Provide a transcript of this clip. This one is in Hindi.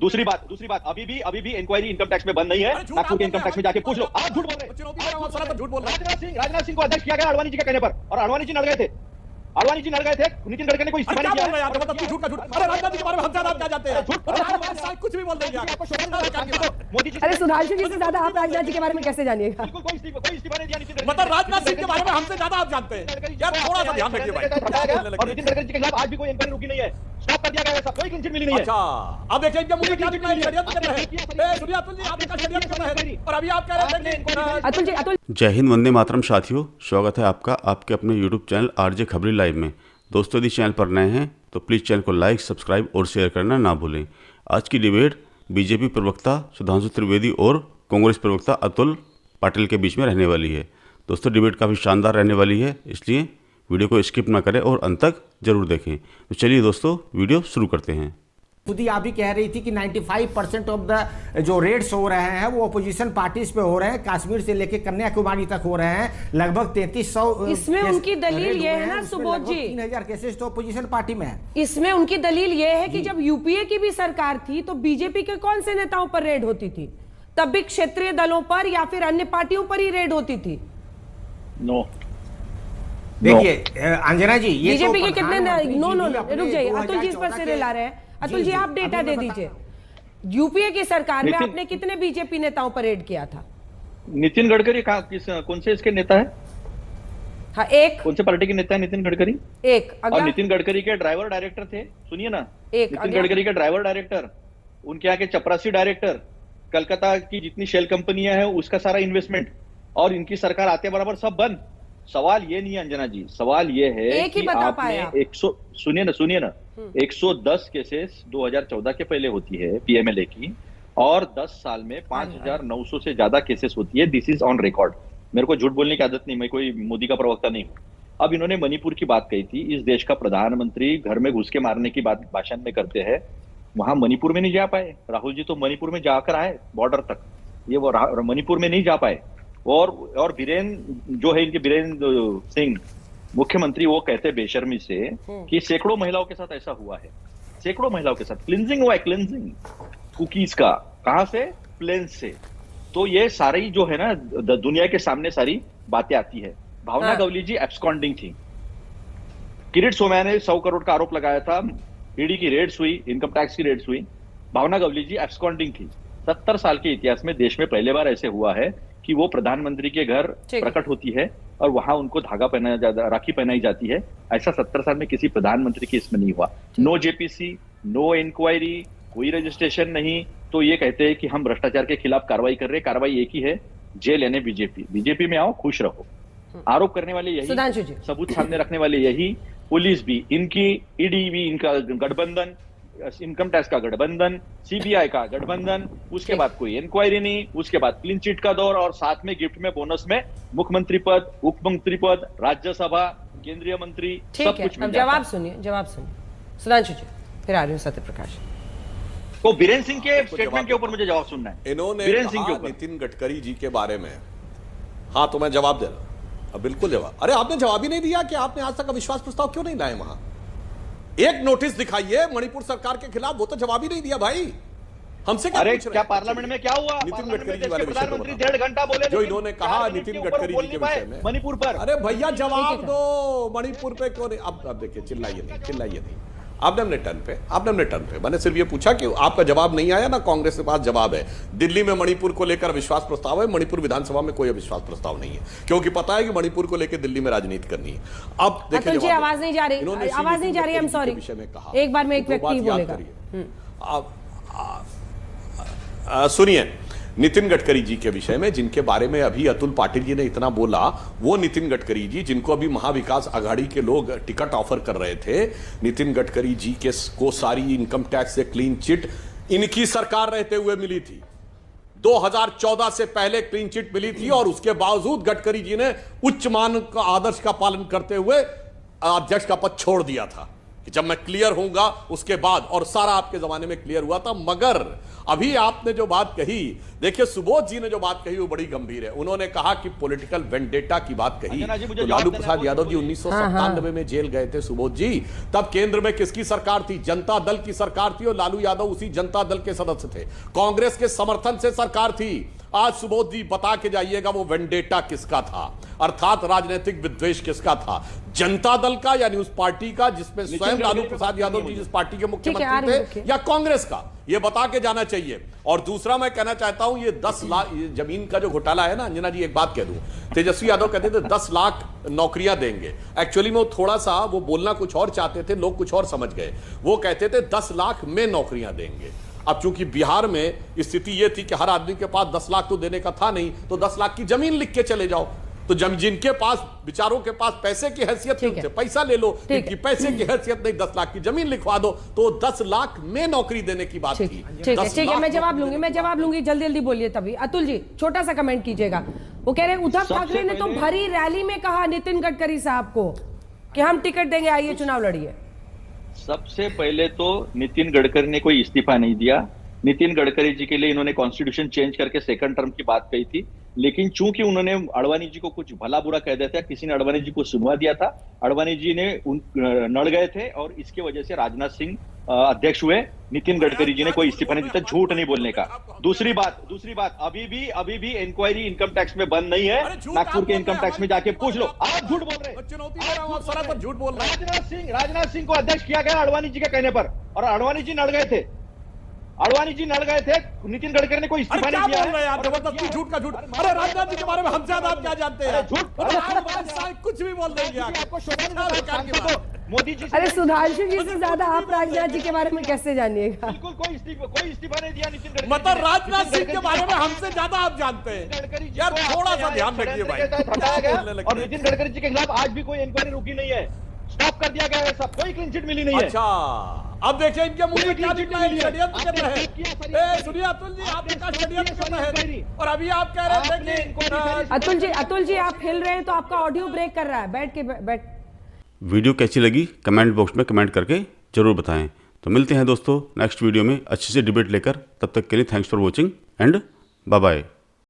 दूसरी बात अभी भी इंक्वायरी इनकम टैक्स में बंद नहीं है। नागपुर के इनकम टैक्स में जाके पूछ लो। आप झूठ बोल रहे हैं। राजनाथ सिंह को अध्यक्ष किया गया अडवाणी जी के कहने पर, और अडवाणी जी नड़ गए थे। नितिन गडकरी ने कोई इस्तीफा नहीं किया। अरे राजनाथ जी के बारे में हम ज्यादा क्या जानते हैं? कुछ भी बोल देंगे। मोदी जी अरे सुधांशु जी से ज्यादा आप राजनाथ जी के बारे में कैसे जानिएगा? बिल्कुल कोई इस्तीफा नहीं दिया नितिन गडकरी। मतलब राजनाथ सिंह के बारे में हमसे ज्यादा आप जानते हैं यार, थोड़ा सा ध्यान रखिए भाई। और नितिन गडकरी जी के खिलाफ आज भी कोई इंक्वायरी रुकी नहीं है, स्टॉप कर दिया गया है, सब कोई क्लीन चिट मिली नहीं है। अच्छा, अब देखिए इनके मुंह में क्या दिख रहा है? षड्यंत्र कर रहे हैं। सुनिए अतुल जी, आप इनका षड्यंत्र कर रहे हैं और अभी आप कह रहे थे कि अतुल जय हिंद, वंदे मातरम साथियों, स्वागत है आपका आपके अपने यूट्यूब चैनल आरजे खबरी लाइव में। दोस्तों यदि चैनल पर नए हैं तो प्लीज़ चैनल को लाइक, सब्सक्राइब और शेयर करना ना भूलें। आज की डिबेट बीजेपी प्रवक्ता सुधांशु त्रिवेदी और कांग्रेस प्रवक्ता अतुल पाटिल के बीच में रहने वाली है। दोस्तों डिबेट काफ़ी शानदार रहने वाली है, इसलिए वीडियो को स्किप ना करें और अंत तक जरूर देखें। तो चलिए दोस्तों वीडियो शुरू करते हैं। खुद ही आप भी कह रही थी कि 95% ऑफ द जो रेड्स हो रहे हैं वो अपोजिशन पार्टीज पे हो रहे हैं, कश्मीर से लेकर कन्याकुमारी तक हो रहे हैं। लगभग 3300 इसमें उनकी दलील ये है ना सुबोध जी, 3000 केसेस तो अपोजिशन पार्टी में है। इसमें उनकी दलील ये है कि जब यूपीए की भी सरकार थी तो बीजेपी के कौन से नेताओं पर रेड होती थी? तब भी क्षेत्रीय दलों पर या फिर अन्य पार्टियों पर ही रेड होती थी। नो देखिए अंजना जी, ये बीजेपी तो के कितने नो रुक जाइए, अतुल जी इस पर 2014 सिरे ला रहे हैं। अतुल जी आप डेटा दे दीजिए, यूपीए की सरकार में आपने कितने बीजेपी नेताओं पर रेड किया था? नितिन गडकरी कौन से इसके नेता है? हाँ, एक कौन से पार्टी के नेता है नितिन गडकरी? एक और नितिन गडकरी के ड्राइवर डायरेक्टर थे, सुनिए ना, नितिन गडकरी के ड्राइवर डायरेक्टर, उनके यहाँ के चपरासी डायरेक्टर, कलकत्ता की जितनी शेल कंपनियां हैं उसका सारा इन्वेस्टमेंट, और इनकी सरकार आते बराबर सब बंद। सवाल ये नहीं है अंजना जी, सवाल ये है कि आपने 100 सुनिए ना 110 केसेस 2014 के पहले होती है पीएमएलए की, और 10 साल में 5900 से ज्यादा केसेस होती है। This is on record. मेरे को झूठ बोलने की आदत नहीं, मैं कोई मोदी का प्रवक्ता नहीं हूं। अब इन्होंने मणिपुर की बात कही थी। इस देश का प्रधानमंत्री घर में घुस के मारने की बात भाषण में करते हैं, वहां मणिपुर में नहीं जा पाए। राहुल जी तो मणिपुर में जाकर आए बॉर्डर तक, ये वो मणिपुर में नहीं जा पाए। और बीरेन्द्र जो है, इनके बीरेन्द्र सिंह मुख्यमंत्री, वो कहते बेशर्मी से कि सैकड़ों महिलाओं के साथ ऐसा हुआ है, सैकड़ों महिलाओं के साथ क्लिनजिंग हुआ है, क्लिनजिंग कुकीज का, कहां से? प्लेन से। तो ये सारी जो है ना दुनिया के सामने सारी बातें आती है। भावना गवली जी एब्सकॉन्डिंग थी, किरीट सोमैया ने 100 करोड़ का आरोप लगाया था, ईडी की रेड्स हुई, इनकम टैक्स की रेड्स हुई, भावना गवली जी एब्सकॉन्डिंग थी। 70 साल के इतिहास में देश में पहले बार ऐसे हुआ है कि वो प्रधानमंत्री के घर प्रकट होती है और वहां उनको धागा पहनाया जाता, राखी पहनाई जाती है। ऐसा 70 साल में किसी प्रधानमंत्री के इसमें नहीं हुआ। नो जेपीसी, नो इंक्वायरी, कोई रजिस्ट्रेशन नहीं। तो ये कहते हैं कि हम भ्रष्टाचार के खिलाफ कार्रवाई कर रहे हैं। कार्रवाई एक ही है, जेल यानी बीजेपी में आओ, खुश रहो। आरोप करने वाले यही, सबूत सामने रखने वाले यही, पुलिस भी इनकी, ईडी भी इनका गठबंधन, इनकम टैक्स का गठबंधन, सीबीआई का गठबंधन, उसके बाद कोई इंक्वायरी नहीं, उसके बाद क्लीन चिट का दौर, और साथ में गिफ्ट में बोनस में मुख्यमंत्री पद, उपमंत्री पद, राज्यसभा, केंद्रीय मंत्री, सब कुछ मिल जाता है। जवाब सुनिए सुधांशु जी, फिर आ रहे हो सत्य प्रकाश। तो बीरेन्द्र सिंह के स्टेटमेंट के ऊपर मुझे जवाब सुनना है। इन्होंने बीरेन्द्र सिंह के ऊपर, नितिन गडकरी जी के बारे में, हाँ तो मैं जवाब दे रहा हूं, बिल्कुल जवाब। अरे आपने जवाब ही नहीं दिया कि आपने आज तक अविश्वास प्रस्ताव क्यों नहीं लाए वहां? एक नोटिस दिखाइए मणिपुर सरकार के खिलाफ, वो तो जवाब ही नहीं दिया भाई। हमसे क्या पूछ रहे? क्या पार्लियामेंट में क्या हुआ? नितिन गडकरी जी वाले विषय प्रधानमंत्री 1.5 घंटा बोले, जो इन्होंने कहा नितिन गडकरी जी के विषय में मणिपुर पर। अरे भैया जवाब दो, मणिपुर पे क्यों नहीं? अब देखिए, चिल्लाइए नहीं। आपने अपने टर्न पे मैंने सिर्फ ये पूछा कि आपका जवाब नहीं आया ना, कांग्रेस के पास जवाब है। दिल्ली में मणिपुर को लेकर अविश्वास प्रस्ताव है, मणिपुर विधानसभा में कोई अविश्वास प्रस्ताव नहीं है, क्योंकि पता है कि मणिपुर को लेकर दिल्ली में राजनीति करनी है। अब देखिए, आवाज नहीं जा रही, आई एम सॉरी, एक बार में एक व्यक्ति बोलेगा। सुनिए, नितिन गडकरी जी के विषय में, जिनके बारे में अभी अतुल पाटिल जी ने इतना बोला, वो नितिन गडकरी जी जिनको अभी महाविकास आघाड़ी के लोग टिकट ऑफर कर रहे थे, नितिन गडकरी जी के को सारी इनकम टैक्स से क्लीन चिट इनकी सरकार रहते हुए मिली थी। 2014 से पहले क्लीन चिट मिली थी, और उसके बावजूद गडकरी जी ने उच्च मान का आदर्श का पालन करते हुए अध्यक्ष का पद छोड़ दिया था। कि जब मैं क्लियर होऊंगा उसके बाद, और सारा आपके जमाने में क्लियर हुआ था। मगर अभी आपने जो बात कही, देखिए सुबोध जी ने जो बात कही वो बड़ी गंभीर है। उन्होंने कहा कि पॉलिटिकल वेंडेटा की बात कही, तो लालू प्रसाद यादव जी 1997 में जेल गए थे सुबोध जी, तब केंद्र में किसकी सरकार थी? जनता दल की सरकार थी, और लालू यादव उसी जनता दल के सदस्य थे। कांग्रेस के समर्थन से सरकार थी। आज सुबोध जी बता के जाइएगा वो वेंडेटा किसका था, अर्थात राजनीतिक विद्वेष किसका था? जनता दल का, यानी उस पार्टी का जिसमें स्वयं लालू प्रसाद यादव जी जिस पार्टी के मुख्यमंत्री थे, या कांग्रेस का? ये बता के जाना चाहिए। और दूसरा मैं कहना चाहता हूं, ये 10 लाख जमीन का जो घोटाला है ना, अंजना जी एक बात कह दूं, तेजस्वी यादव कहते थे 10 लाख नौकरियां देंगे। एक्चुअली में वो थोड़ा सा वो बोलना कुछ और चाहते थे, लोग कुछ और समझ गए। वो कहते थे 10 लाख में नौकरियां देंगे। अब चूंकि बिहार में स्थिति यह थी कि हर आदमी के पास 10 लाख तो देने का था नहीं, तो 10 लाख की जमीन लिख के चले जाओ। तो जिनके पास, बिचारों के पास पैसे की हैसियत है, उनसे पैसा ले लो, जिनकी पैसे की हैसियत नहीं 10 लाख की जमीन लिखवा दो। तो 10 लाख में नौकरी देने की बात थी। ठीक है, मैं जवाब लूंगी, जल्दी बोलिए। तभी अतुल जी छोटा सा कमेंट कीजिएगा। वो कह रहे हैं उद्धव ठाकरे ने तो भरी रैली में कहा नितिन गडकरी साहब को कि हम टिकट देंगे, आइए चुनाव लड़िए। सबसे पहले तो नितिन गडकरी ने कोई इस्तीफा नहीं दिया। नितिन गडकरी जी के लिए इन्होंने कॉन्स्टिट्यूशन चेंज करके सेकंड टर्म की बात कही थी, लेकिन चूंकि उन्होंने अडवाणी जी को कुछ भला बुरा कह दिया था, किसी ने अडवाणी जी को सुनवा दिया था, अडवाणी जी ने नड़ गए थे, और इसके वजह से राजनाथ सिंह अध्यक्ष हुए। नितिन गडकरी जी ने कोई इस्तीफा नहीं दिया, झूठ नहीं बोलने का। दूसरी बात, अभी भी इंक्वायरी इनकम टैक्स में बंद नहीं है। नागपुर के इनकम टैक्स में जाके पूछ लो। आप झूठ बोल रहे हैं। राजनाथ सिंह को अध्यक्ष किया गया अडवाणी जी के कहने पर, और अडवाणी जी नड़ गए थे। नितिन गडकरी ने कोई इस्तीफा नहीं दिया है। जबरदस्ती झूठ का झूठ। अरे राजनाथ जी के बारे में हमसे ज्यादा आप क्या जानते हैं? कुछ भी बोल देंगे आपको। मोदी जी, अरे सुधांशु जी से ज्यादा आप राजनाथ जी के बारे में कैसे जानिएगा? बिल्कुल कोई इस्तीफा नहीं दिया नितिन गडकरी। मतलब राजनाथ सिंह के बारे में हमसे ज्यादा आप जानते हैं। यार थोड़ा सा ध्यान रखिए भाई। हटाया गया, और नितिन गडकरी जी के खिलाफ आज भी कोई इंक्वायरी रुकी नहीं है, स्टॉप कर दिया गया है सब, कोई क्लीन चिट मिली नहीं है। अच्छा, अब देखिए इनके मुंह में क्या निकला है, षड्यंत्र कर रहे हैं। सुनिए अतुल जी, आपने कहा षड्यंत्र कर रहे हैं, और अभी आप कह रहे थे कि अतुल जी आप हिल रहे हैं तो आपका ऑडियो ब्रेक कर रहा है। बैठ वीडियो कैसी लगी कमेंट बॉक्स में कमेंट करके जरूर बताएं। तो मिलते हैं दोस्तों नेक्स्ट वीडियो में अच्छी सी डिबेट लेकर। तब तक के लिए thanks for watching and bye bye.